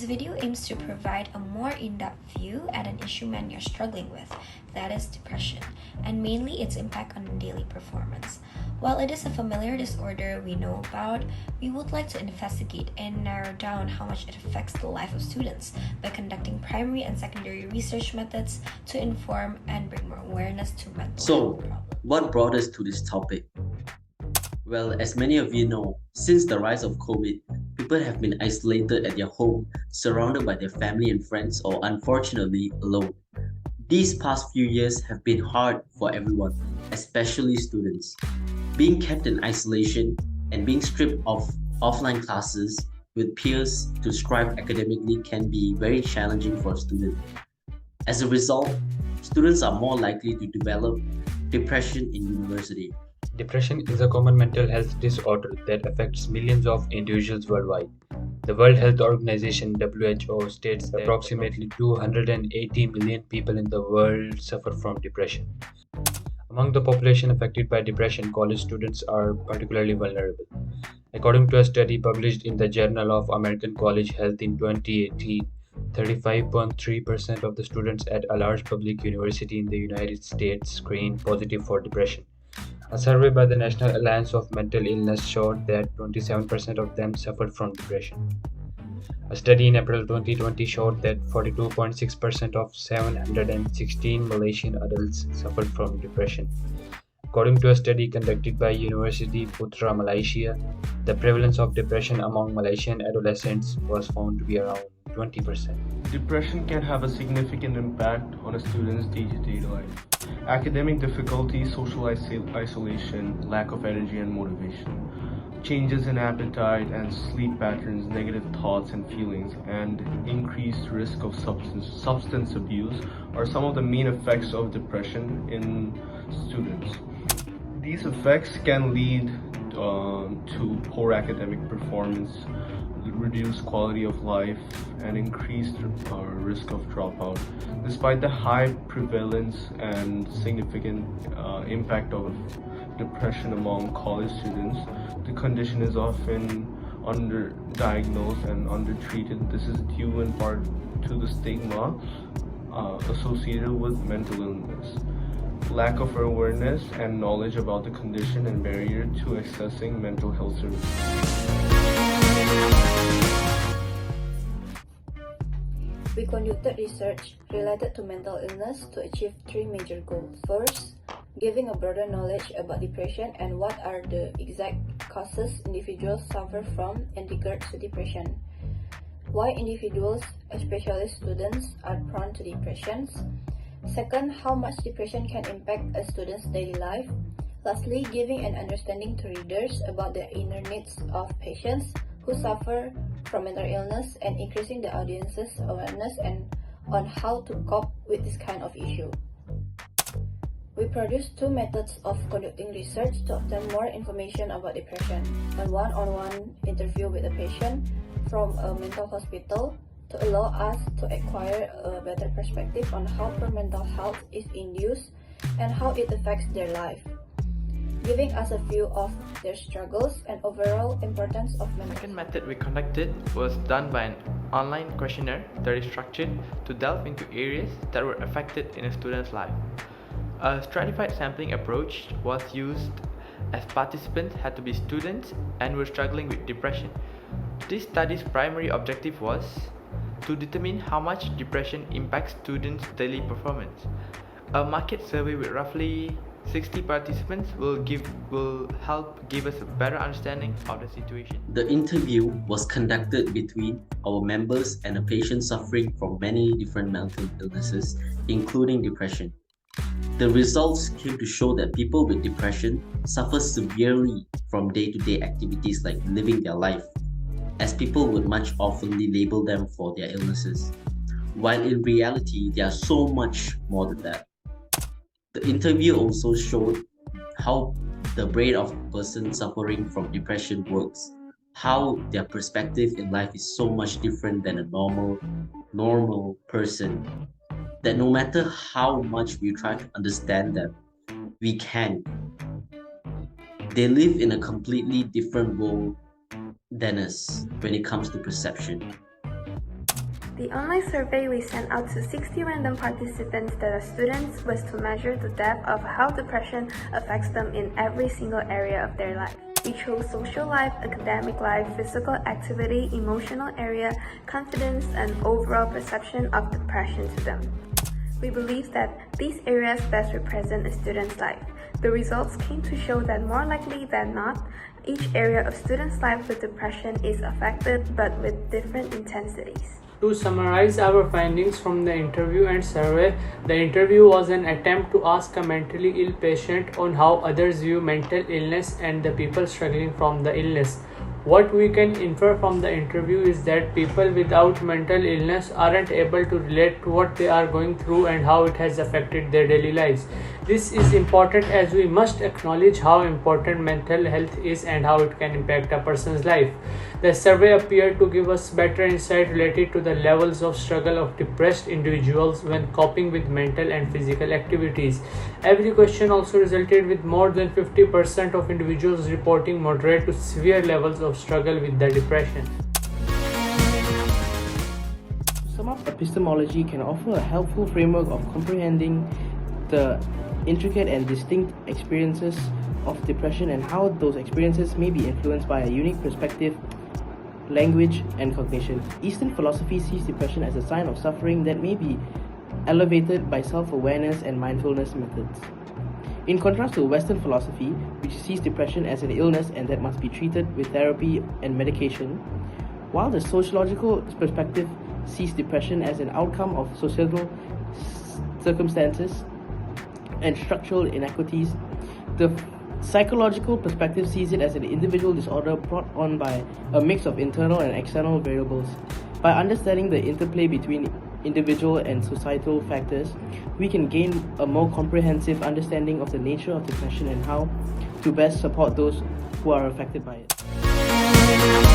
video aims to provide a more in-depth view at an issue many are struggling with, that is depression, and mainly its impact on daily performance. While it is a familiar disorder we know about, we would like to investigate and narrow down how much it affects the life of students by conducting primary and secondary research methods to inform and bring more awareness to mental health So, problems. what brought us to this topic? Well, as many of you know, since the rise of COVID, people have been isolated at their home, surrounded by their family and friends, or unfortunately alone. These past few years have been hard for everyone, especially students. Being kept in isolation and being stripped of offline classes with peers to strive academically can be very challenging for a student. As a result, students are more likely to develop depression in university. Depression is a common mental health disorder that affects millions of individuals worldwide. The World Health Organization (WHO) states that approximately 280 million people in the world suffer from depression. Among the population affected by depression, college students are particularly vulnerable. According to a study published in the Journal of American College Health in 2018, 35.3% of the students at a large public university in the United States screened positive for depression. A survey by the National Alliance of Mental Illness showed that 27% of them suffered from depression. A study in April 2020 showed that 42.6% of 716 Malaysian adults suffered from depression. According to a study conducted by University Putra Malaysia, the prevalence of depression among Malaysian adolescents was found to be around 20%. Depression can have a significant impact on a student's day-to-day life. Academic difficulties, social isolation, lack of energy and motivation, changes in appetite and sleep patterns, negative thoughts and feelings, and increased risk of substance abuse are some of the main effects of depression in students. These effects can lead to poor academic performance, reduced quality of life, and increased risk of dropout. Despite the high prevalence and significant impact of depression among college students, the condition is often underdiagnosed and undertreated. This is due in part to the stigma associated with mental illness, lack of awareness and knowledge about the condition, and barrier to accessing mental health services. We conducted research related to mental illness to achieve three major goals. First, giving a broader knowledge about depression and what are the exact causes individuals suffer from and regards to depression. Why individuals, especially students, are prone to depressions. Second, how much depression can impact a student's daily life. Lastly, giving an understanding to readers about the inner needs of patients who suffer from mental illness and increasing the audience's awareness and on how to cope with this kind of issue. We produced two methods of conducting research to obtain more information about depression: a one-on-one interview with a patient from a mental hospital to allow us to acquire a better perspective on how poor mental health is induced and how it affects their life, giving us a view of their struggles and overall importance of mental The second method we conducted was done by an online questionnaire that is structured to delve into areas that were affected in a student's life. A stratified sampling approach was used as participants had to be students and were struggling with depression. This study's primary objective was to determine how much depression impacts students' daily performance. A market survey with roughly 60 participants will help give us a better understanding of the situation. The interview was conducted between our members and a patient suffering from many different mental illnesses, including depression. The results came to show that people with depression suffer severely from day-to-day activities like living their life, as people would much oftenly label them for their illnesses, while in reality they are so much more than that. The interview also showed how the brain of a person suffering from depression works, how their perspective in life is so much different than a normal person, that no matter how much we try to understand them, we can't. They live in a completely different world than us when it comes to perception. The online survey we sent out to 60 random participants that are students was to measure the depth of how depression affects them in every single area of their life. We chose social life, academic life, physical activity, emotional area, confidence, and overall perception of depression to them. We believe that these areas best represent a student's life. The results came to show that more likely than not, each area of students' life with depression is affected but with different intensities. To summarize our findings from the interview and survey, the interview was an attempt to ask a mentally ill patient on how others view mental illness and the people struggling from the illness. What we can infer from the interview is that people without mental illness aren't able to relate to what they are going through and how it has affected their daily lives. This is important as we must acknowledge how important mental health is and how it can impact a person's life. The survey appeared to give us better insight related to the levels of struggle of depressed individuals when coping with mental and physical activities. Every question also resulted with more than 50% of individuals reporting moderate to severe levels of struggle with their depression. To sum up, epistemology can offer a helpful framework of comprehending the intricate and distinct experiences of depression and how those experiences may be influenced by a unique perspective, language, and cognition. Eastern philosophy sees depression as a sign of suffering that may be elevated by self-awareness and mindfulness methods. In contrast to Western philosophy, which sees depression as an illness and that must be treated with therapy and medication, while the sociological perspective sees depression as an outcome of societal circumstances and structural inequities, the psychological perspective sees it as an individual disorder brought on by a mix of internal and external variables. By understanding the interplay between individual and societal factors, we can gain a more comprehensive understanding of the nature of depression and how to best support those who are affected by it.